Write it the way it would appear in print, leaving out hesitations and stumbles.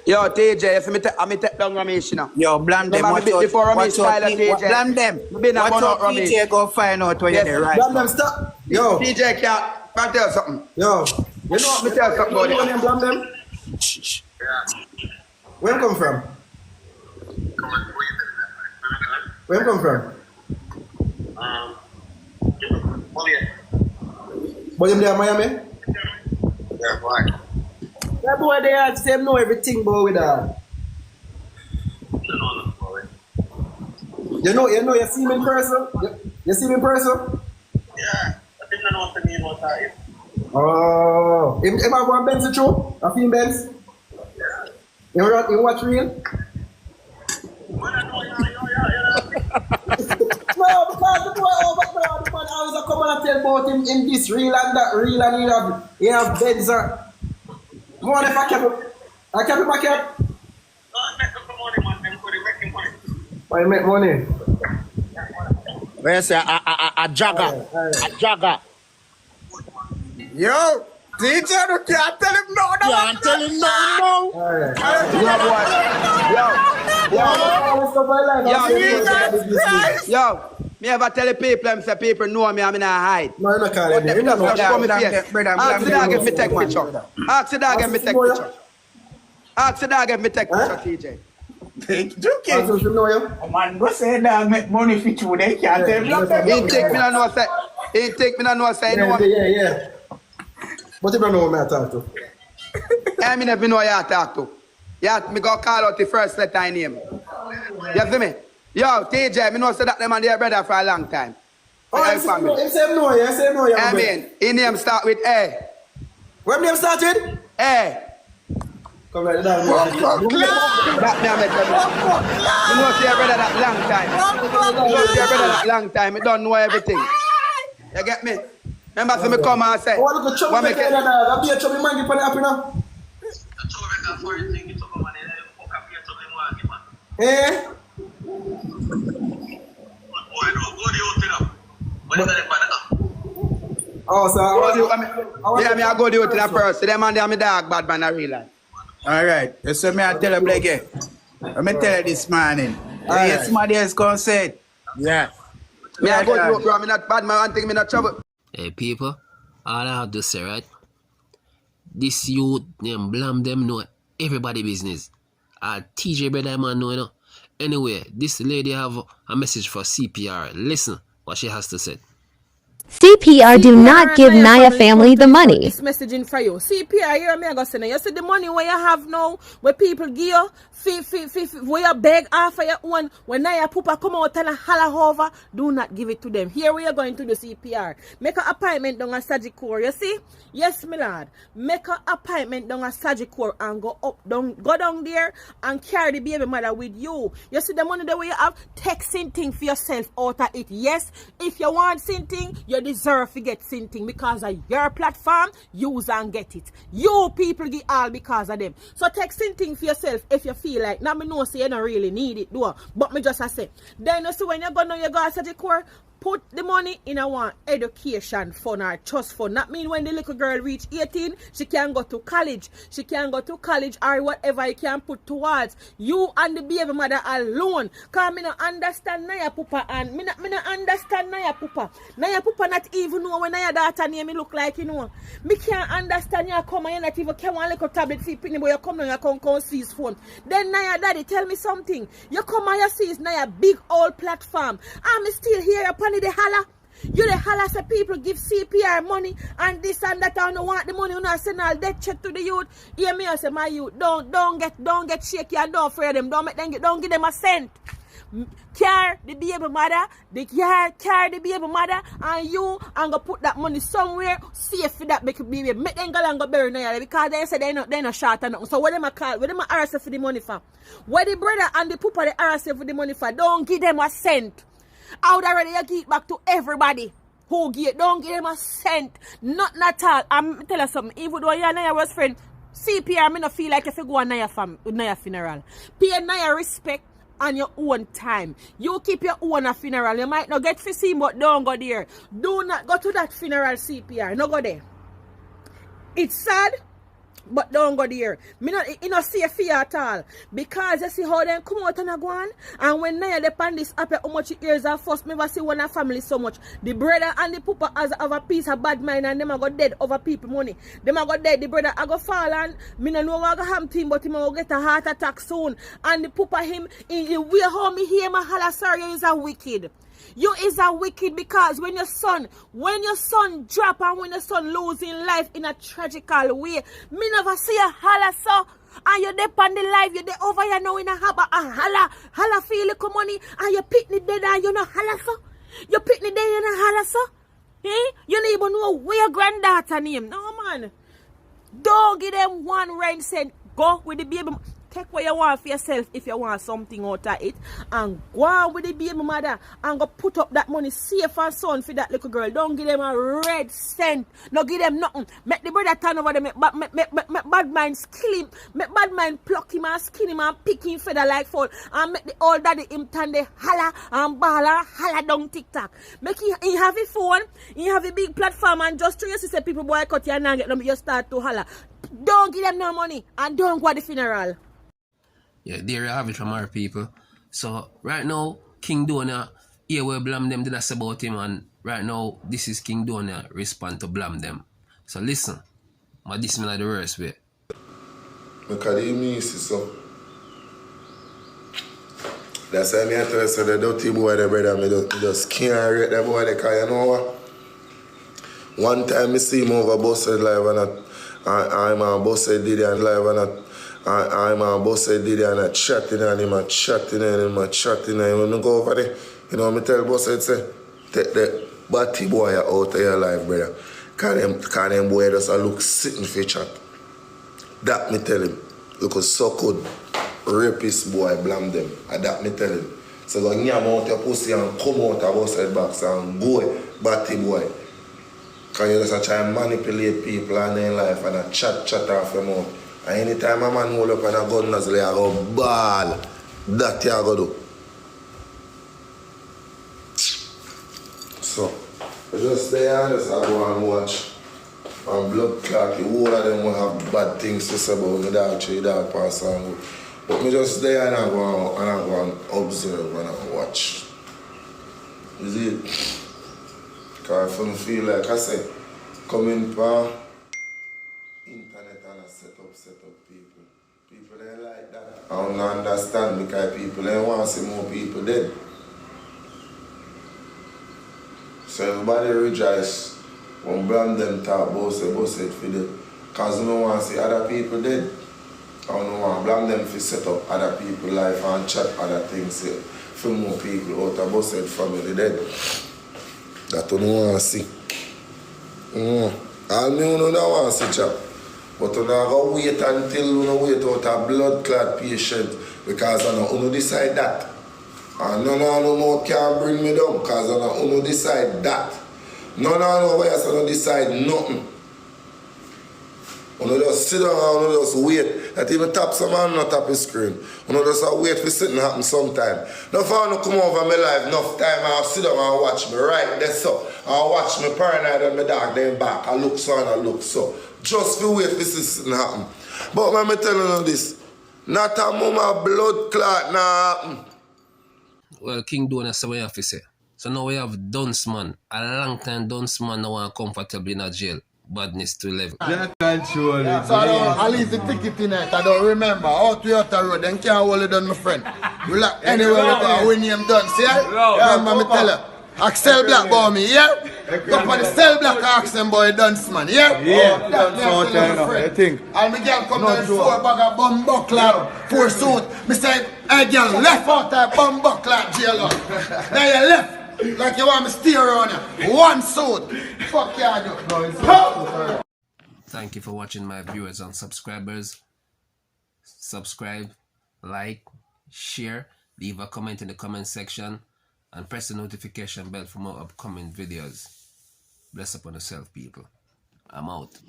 Yo, TJ, if I take down Ramesh now. Yo, Blamdem, watch out. Before Ramesh style of TJ. Blamdem, watch out, TJ go find out where you're there right Blamdem, stop. Yo. TJ can't tell something. Yo. You know, me tell something about it. Blamdem? Yeah. Where you come from? Where you come from? But you there Miami? Yeah, why? That boy there, same know everything about with that. You see him in person? You see him in person? Yeah, I think I know what the name was that. Oh, him have one Benz too? A few Benz? Yeah. You watch real? No, because the boy overcrowd, the man always come and tell about him in this real and that real and he have Benz. More if I kept him back here. Why make money? Where's a jagger? A jagger. Yo, DJ, you can't tell him no. You can't tell him no. Yo, me ever tell the people, them say people know me, I'm not hide. No, you're not calling me. Ask the dog if me take picture. Ask the dog if me take picture. Ask the dog if me take picture, TJ. Man, go say dog make money for you, they can't tell him. He take me no know say, Yeah. But you don't know who I talk to. I never know who you talk to. Yeah, me go call out the first letter I name. You see me? Yo, TJ, me know say that them and their brother for a long time. Oh, him say no, yeah. I mean, his name start with A. Where name start with? A. Come like that. That me I make you know see your brother that long time. You know see your brother that long time. You don't know everything. You get me? Remember see me come and say. Oh, look at Chubby make it. I'll be a Chubby man, you put it up now. Eh? Oh, so I go to the first. Them and them dog bad man a real life. Alright, so me I tell you again. Let me tell you this morning. Yes, somebody else gonna say it. Yeah. Me I go to bro, me not bad man, one thing me not trouble. Hey people, all I have to say, right? This youth named Blamdem know everybody business. TJ brother man know, you know. Anyway, this lady have a message for CPR. Listen what she has to say. CPR do not give Niah family the money. This messaging for you. CPR, you hear me? I go say, you see the money where you have now, where people give you, where you beg off of your own, when Niah Pupa come out and holler over, do not give it to them. Here we are going to do CPR. Make an appointment down at Sagicor, you see? Yes, my lad. Make an appointment down at Sagicor and go down there and carry the baby mother with you. You see the money that way you have, take something for yourself out of it. Yes, if you want something, you deserve to get something because of your platform, use and get it. You people get all because of them. So take something for yourself if you feel like. Now me know say you don't really need it, do. But me just I say. Then you see when you go now, you go to the core, put the money in a one education fund or trust fund. That means when the little girl reach 18, she can go to college. She can go to college or whatever you can put towards you and the baby mother alone. Because I don't understand Niah Pupa and me not understand Niah Pupa. Niah Pupa not even know when Niah daughter name me look like, you know. Me can't understand you come and you not even can one little tablet for you, but you come now you come see his phone. Then Niah daddy tell me something. You come and you see his Niah big old platform. I'm still here upon the holla. You the holla say people give CPR money and this and that. I don't want the money. You know, send all that check to the youth. Hear me, I say my youth, don't get shaky and don't fear them. Don't give them a cent. Care the baby mother, care the baby mother, and you and go put that money somewhere safe for that baby. Make them go and go bury Niah because they say they not short or nothing. So what them a call? What them a RSF for the money for? Where the brother and the papa the RSF for the money for? Don't give them a cent. Out already you give back to everybody who give. Don't give them a cent. Not at all. I'm tell you something. Even though you and Niah was friend, CPR me not feel like if you go on Niah funeral. Pay Niah respect on your own time. You keep your own funeral. You might not get to see him, but don't go there. Do not go to that funeral CPR. No go there. It's sad. But don't go there. Me not, it not safe for you at all. Because you see how them come out and a go on. And when Niah depend this happen, how much it hears at first, me never see one of family so much. The brother and the papa has have a piece of bad mind and them a go dead over people money. Them a go dead. The brother a go fall and me no know what go happen to him, but him a go get a heart attack soon. And the papa him, in the way how me hear my holla, sorry, is a wicked. You is a wicked because when your son drop and when your son losing life in a tragical way, me never see a holla so. And you depend the life, you de over here now in a haba a holla feel little money and you pick the dead and you know holla so. You pick the dead and you holla so. Eh? You don't even know where your granddaughter name. No man. Don't give them 1 rent cent. Go with the baby. Take what you want for yourself if you want something out of it. And go on with the baby mother and go put up that money safe and sound for that little girl. Don't give them a red cent. No give them nothing. Make the brother turn over them. Make bad mind kill him. Make bad mind pluck him and skin him and pick him feather like fall. And make the old daddy him turn the holla and ball and holla down TikTok. Make he have a phone. He have a big platform and just to you see people boycott you and now get them you start to holla. Don't give them no money and don't go to the funeral. Yeah, there you have it from our people. So right now, King Donia, here we Blamdem did us about him, and right now this is King Donia respond to Blamdem. So listen, this is the worst way. Because you miss it, so. That's why I tell you, so the dirty boy, the brother, me just can't rate the boy, because you know what? One time I see him over Busted live and I'm on Busted Diddy and live and I'm on Busted Diddy and I'm chatting and him and chatting and him and chatting and when I go over there, you know what I tell Busted, say, take the batty boy out of your life, brother. Because them boy just look sitting for chat. That me tell him. Look so good. Rapist boy, Blamdem. And that me tell him. So go nyam out your pussy and come out of Busted box and go, batty boy. Because you just try and manipulate people in their life and a chat off your mouth. And anytime a man hold up and a gun nozzle, you go ball. That you go do. So, you just stay and just go and watch. And blood clot, the whole of them will have bad things to say about me dog, your dog pass on. But me just stay and I go and observe and I watch. You see? Because I feel like I say, coming for internet and set up people. People ain't like that. I don't understand because people ain't want to see more people dead. So everybody rejoice when Blamdem talk both it for them. Because I don't want to see other people dead. I don't want Blamdem to set up other people's life and chat other things for more people out of both family dead. That I don't want to see. All me don't want to see chat. But you don't wait until you wait out a blood clot patient because I don't decide that. And none of no more can bring me down because I don't decide that. None of no way I don't decide nothing. You just sit down and you just wait. That even tap some man not tap his screen. You just wait for something to happen sometime. Now for you come over my life enough time I'll sit down and watch me right there so. I'll watch me paranoid and my dog then back. I look so and I look so. Just for wait for something to happen. But let me tell you this. Not a mama blood clot now happen. Well, King Donia say what you have to say. So now we have DunceMan. A long time DunceMan now want comfortably in a jail. Badness to 11. Yeah, so I leave the ticket in it. I don't remember. Out to Outer Road, then can't hold it down, my friend. You like anywhere we go, when you done, see? Remember me tell you. Axel Black boy me, yeah? Go on the cell block Axel boy DunceMan, yeah? Yeah, DunceMan, I think. And me girl come down 4 bag of bum buckler, 4 suit. Me say, hey girl, left out that bum buckler jail. Now you left. Like you want me steer around you. 1 suit. Fuck you, Thank you for watching my viewers and subscribers. Subscribe, like, share, leave a comment in the comment section, and press the notification bell for more upcoming videos. Bless upon yourself, people. I'm out.